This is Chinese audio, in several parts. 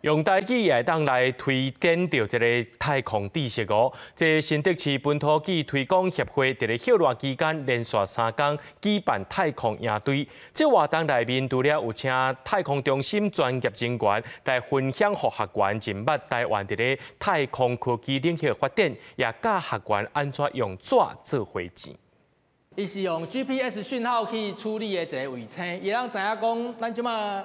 用台语也当来推广到一个太空知识哦。这新竹市本土语推广协会伫咧休热期间连续3天举办太空营队。这活动内面除了有请太空中心专业人员来分享，予学员认捌台湾伫咧太空科技领域发展，也教学员安怎用纸做花钱。伊是用 GPS 讯号去处理的一个卫星，伊让知影讲咱即马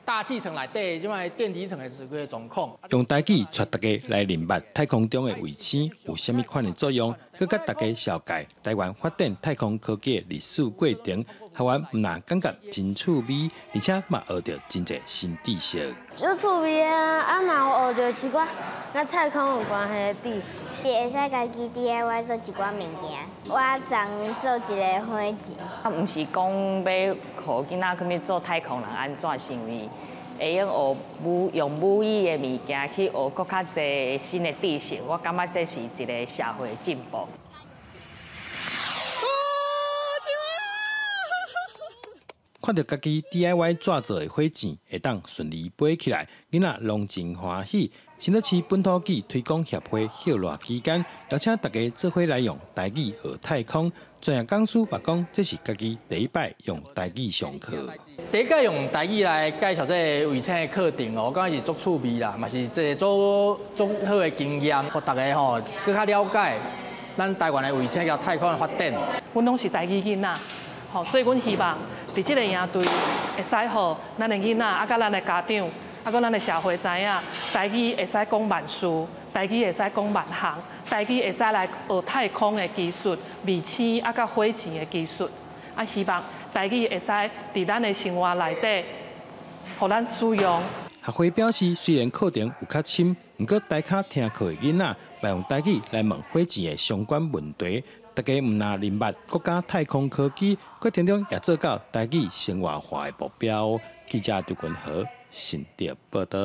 大气层内底即马电离层的一个状况。用台语带大家来认捌太空中的卫星有啥物款的作用，佮甲大家了解台湾发展太空科技的历史过程。学员唔但感觉真趣味，而且嘛学到真侪新知识。有趣味啊，嘛有学到一寡甲太空有关系的知识。会使家己 DIY 做一寡物件，我昨做一个花钱。毋是讲要互囡仔去做太空人安怎成为，会用用母语的物件去学更较侪新的知识。我感觉这是一个社会进步。看到家己 DIY 纸做的花钱会当顺利飞起来，囡仔拢真欢喜。新竹市本土语推广协会休热期间，邀请大家做伙来用台语学太空。专业讲师嘛讲，这是家己第一摆用台语上课。第一届用台语来介绍这个卫星的课程哦，我感觉是足趣味啦，嘛是这足好的经验，互大家吼更较了解咱台湾的卫星甲太空的发展。阮拢是台语囡仔。所以，阮希望伫这个营队会使互咱的囡仔，啊，甲咱的家长，啊，甲咱的社会知影，台语会使讲万事，台语会使讲万项，台语会使来学太空的技术、卫星啊，甲火箭的技术。啊，希望台语会使伫咱的生活内底，互咱使用。学会表示，虽然课程有较深，不过台卡听课的囡仔，来用台语来问火箭的相关问题。大家唔但认捌国家太空科技，过程中也做到台语生活化的目标。记者杜君和新竹报道。